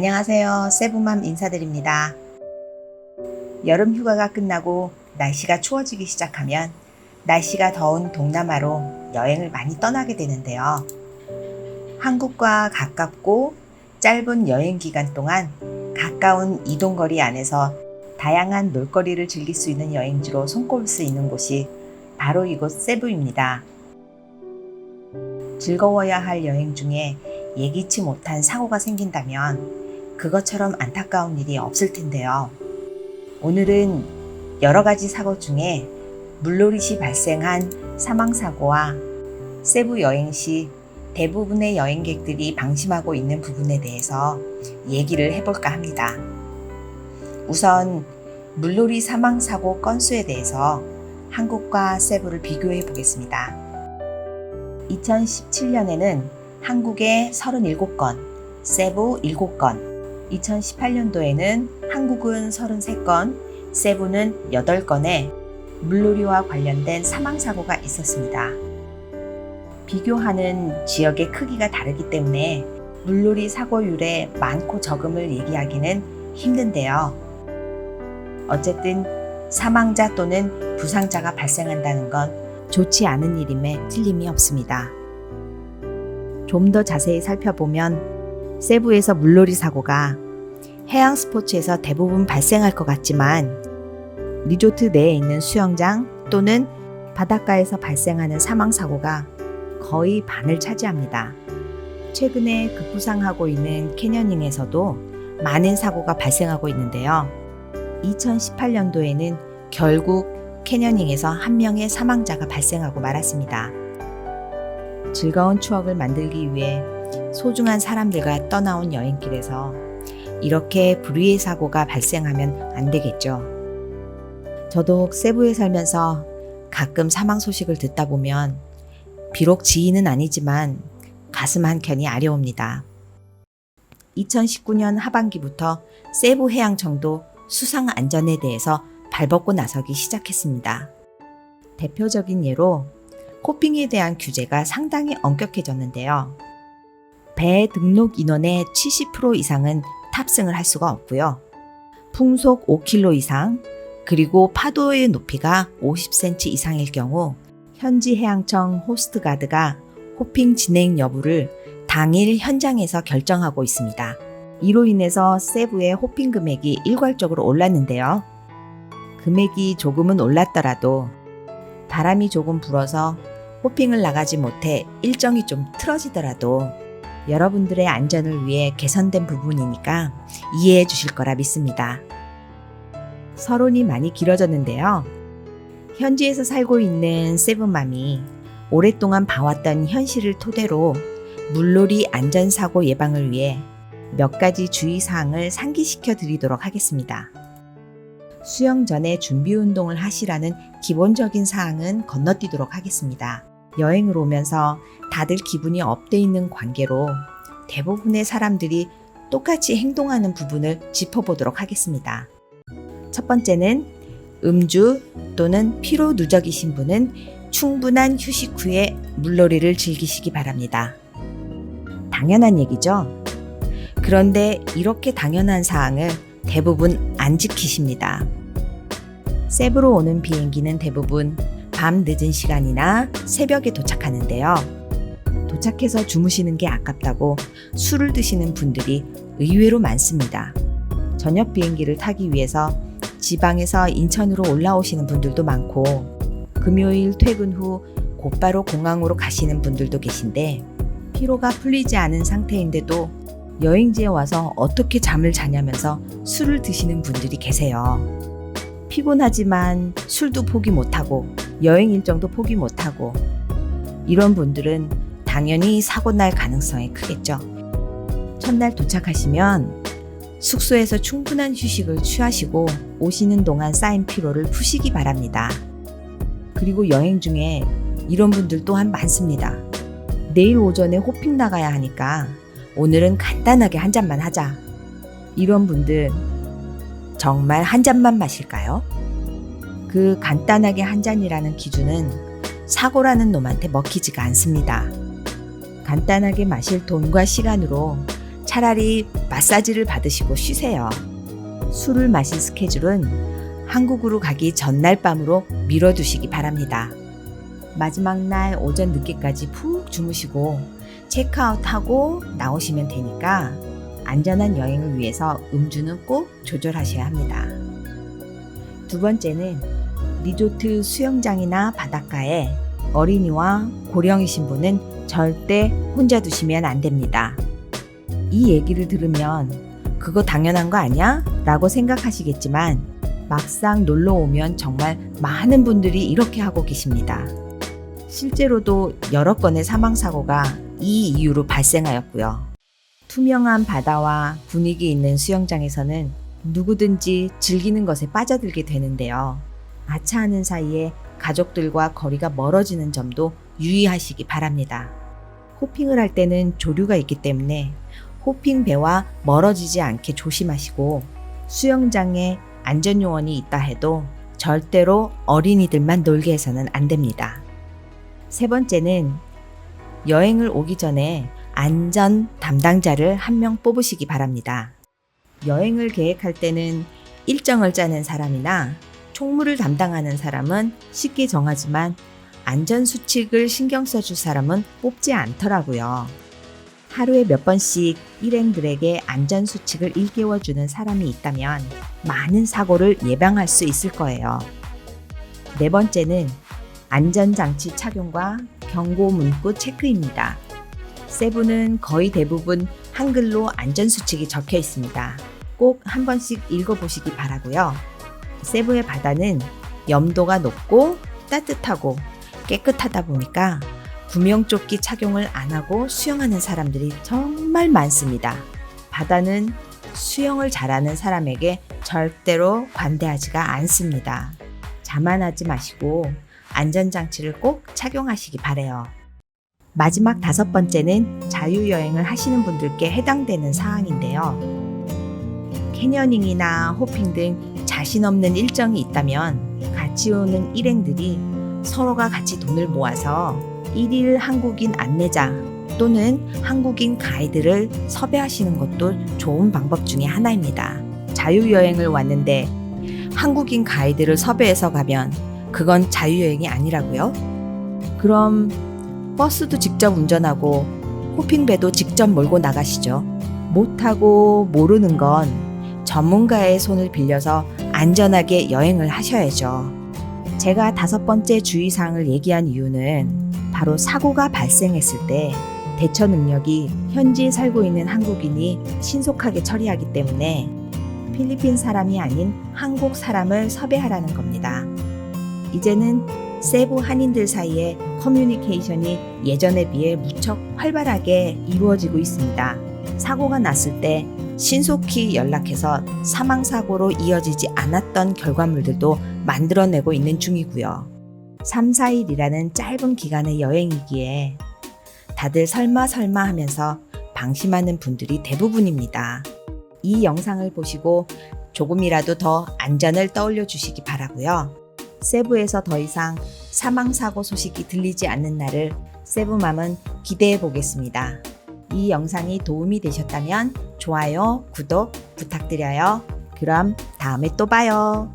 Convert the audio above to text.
안녕하세요. 세부맘 인사드립니다. 여름 휴가가 끝나고 날씨가 추워지기 시작하면 날씨가 더운 동남아로 여행을 많이 떠나게 되는데요. 한국과 가깝고 짧은 여행 기간 동안 가까운 이동거리 안에서 다양한 놀거리를 즐길 수 있는 여행지로 손꼽을 수 있는 곳이 바로 이곳 세부입니다. 즐거워야 할 여행 중에 예기치 못한 사고가 생긴다면 그것처럼 안타까운 일이 없을 텐데요. 오늘은 여러 가지 사고 중에 물놀이시 발생한 사망사고와 세부 여행 시 대부분의 여행객들이 방심하고 있는 부분에 대해서 얘기를 해볼까 합니다. 우선 물놀이 사망사고 건수에 대해서 한국과 세부를 비교해 보겠습니다. 2017년에는 한국에 37건, 세부 7건, 2018년도에는 한국은 33건, 세부는 8건의 물놀이와 관련된 사망사고가 있었습니다. 비교하는 지역의 크기가 다르기 때문에 물놀이 사고율의 많고 적음을 얘기하기는 힘든데요. 어쨌든 사망자 또는 부상자가 발생한다는 건 좋지 않은 일임에 틀림이 없습니다. 좀 더 자세히 살펴보면 세부에서 물놀이 사고가 해양 스포츠에서 대부분 발생할 것 같지만 리조트 내에 있는 수영장 또는 바닷가에서 발생하는 사망사고가 거의 반을 차지합니다. 최근에 급부상하고 있는 캐녀닝에서도 많은 사고가 발생하고 있는데요. 2018년도에는 결국 캐녀닝에서 한 명의 사망자가 발생하고 말았습니다. 즐거운 추억을 만들기 위해 소중한 사람들과 떠나온 여행길에서 이렇게 불의의 사고가 발생하면 안 되겠죠. 저도 세부에 살면서 가끔 사망 소식을 듣다 보면 비록 지인은 아니지만 가슴 한켠이 아려옵니다. 2019년 하반기부터 세부 해양청도 수상 안전에 대해서 발벗고 나서기 시작했습니다. 대표적인 예로 호핑에 대한 규제가 상당히 엄격해졌는데요. 배 등록 인원의 70% 이상은 탑승을 할 수가 없고요. 풍속 5km 이상, 그리고 파도의 높이가 50cm 이상일 경우 현지 해양청 호스트가드가 호핑 진행 여부를 당일 현장에서 결정하고 있습니다. 이로 인해서 세부의 호핑 금액이 일괄적으로 올랐는데요. 금액이 조금은 올랐더라도 바람이 조금 불어서 호핑을 나가지 못해 일정이 좀 틀어지더라도 여러분들의 안전을 위해 개선된 부분이니까 이해해 주실 거라 믿습니다. 서론이 많이 길어졌는데요. 현지에서 살고 있는 세부맘이 오랫동안 봐왔던 현실을 토대로 물놀이 안전사고 예방을 위해 몇 가지 주의사항을 상기시켜 드리도록 하겠습니다. 수영 전에 준비 운동을 하시라는 기본적인 사항은 건너뛰도록 하겠습니다. 여행을 오면서 다들 기분이 업돼 있는 관계로 대부분의 사람들이 똑같이 행동하는 부분을 짚어보도록 하겠습니다. 첫 번째는 음주 또는 피로 누적이신 분은 충분한 휴식 후에 물놀이를 즐기시기 바랍니다. 당연한 얘기죠? 그런데 이렇게 당연한 사항을 대부분 안 지키십니다. 세부로 오는 비행기는 대부분 밤 늦은 시간이나 새벽에 도착하는데요. 도착해서 주무시는 게 아깝다고 술을 드시는 분들이 의외로 많습니다. 저녁 비행기를 타기 위해서 지방에서 인천으로 올라오시는 분들도 많고 금요일 퇴근 후 곧바로 공항으로 가시는 분들도 계신데 피로가 풀리지 않은 상태인데도 여행지에 와서 어떻게 잠을 자냐면서 술을 드시는 분들이 계세요. 피곤하지만 술도 포기 못하고 여행 일정도 포기 못하고 이런 분들은 당연히 사고 날 가능성이 크겠죠. 첫날 도착하시면 숙소에서 충분한 휴식을 취하시고 오시는 동안 쌓인 피로를 푸시기 바랍니다. 그리고 여행 중에 이런 분들 또한 많습니다. 내일 오전에 호핑 나가야 하니까 오늘은 간단하게 한 잔만 하자. 이런 분들 정말 한 잔만 마실까요? 그 간단하게 한 잔이라는 기준은 사고라는 놈한테 먹히지가 않습니다. 간단하게 마실 돈과 시간으로 차라리 마사지를 받으시고 쉬세요. 술을 마실 스케줄은 한국으로 가기 전날 밤으로 미뤄두시기 바랍니다. 마지막 날 오전 늦게까지 푹 주무시고 체크아웃하고 나오시면 되니까 안전한 여행을 위해서 음주는 꼭 조절하셔야 합니다. 두 번째는 리조트 수영장이나 바닷가에 어린이와 고령이신 분은 절대 혼자 두시면 안 됩니다. 이 얘기를 들으면 그거 당연한 거 아니야? 라고 생각하시겠지만 막상 놀러 오면 정말 많은 분들이 이렇게 하고 계십니다. 실제로도 여러 건의 사망사고가 이 이유로 발생하였고요. 투명한 바다와 분위기 있는 수영장에서는 누구든지 즐기는 것에 빠져들게 되는데요. 아차하는 사이에 가족들과 거리가 멀어지는 점도 유의하시기 바랍니다. 호핑을 할 때는 조류가 있기 때문에 호핑배와 멀어지지 않게 조심하시고 수영장에 안전요원이 있다 해도 절대로 어린이들만 놀게 해서는 안 됩니다. 세 번째는 여행을 오기 전에 안전 담당자를 한 명 뽑으시기 바랍니다. 여행을 계획할 때는 일정을 짜는 사람이나 총무를 담당하는 사람은 쉽게 정하지만 안전수칙을 신경 써줄 사람은 뽑지 않더라고요. 하루에 몇 번씩 일행들에게 안전수칙을 일깨워주는 사람이 있다면 많은 사고를 예방할 수 있을 거예요. 네 번째는 안전장치 착용과 경고 문구 체크입니다. 세부는 거의 대부분 한글로 안전수칙이 적혀 있습니다. 꼭 한 번씩 읽어보시기 바라고요. 세부의 바다는 염도가 높고 따뜻하고 깨끗하다 보니까 구명조끼 착용을 안 하고 수영하는 사람들이 정말 많습니다. 바다는 수영을 잘하는 사람에게 절대로 관대하지가 않습니다. 자만하지 마시고 안전장치를 꼭 착용하시기 바래요. 마지막 다섯 번째는 자유여행을 하시는 분들께 해당되는 사항인데요. 캐녀닝이나 호핑 등 자신 없는 일정이 있다면 같이 오는 일행들이 서로가 같이 돈을 모아서 일일 한국인 안내자 또는 한국인 가이드를 섭외하시는 것도 좋은 방법 중에 하나입니다. 자유여행을 왔는데 한국인 가이드를 섭외해서 가면 그건 자유여행이 아니라고요? 그럼 버스도 직접 운전하고 호핑배도 직접 몰고 나가시죠. 못하고 모르는 건 전문가의 손을 빌려서 안전하게 여행을 하셔야죠. 제가 다섯 번째 주의사항을 얘기한 이유는 바로 사고가 발생했을 때 대처 능력이 현지에 살고 있는 한국인이 신속하게 처리하기 때문에 필리핀 사람이 아닌 한국 사람을 섭외하라는 겁니다. 이제는 세부 한인들 사이에 커뮤니케이션이 예전에 비해 무척 활발하게 이루어지고 있습니다. 사고가 났을 때 신속히 연락해서 사망사고로 이어지지 않았던 결과물들도 만들어내고 있는 중이고요. 3, 4일이라는 짧은 기간의 여행이기에 다들 설마 하면서 방심하는 분들이 대부분입니다. 이 영상을 보시고 조금이라도 더 안전을 떠올려 주시기 바라고요. 세부에서 더 이상 사망사고 소식이 들리지 않는 날을 세부맘은 기대해 보겠습니다. 이 영상이 도움이 되셨다면 좋아요, 구독 부탁드려요. 그럼 다음에 또 봐요.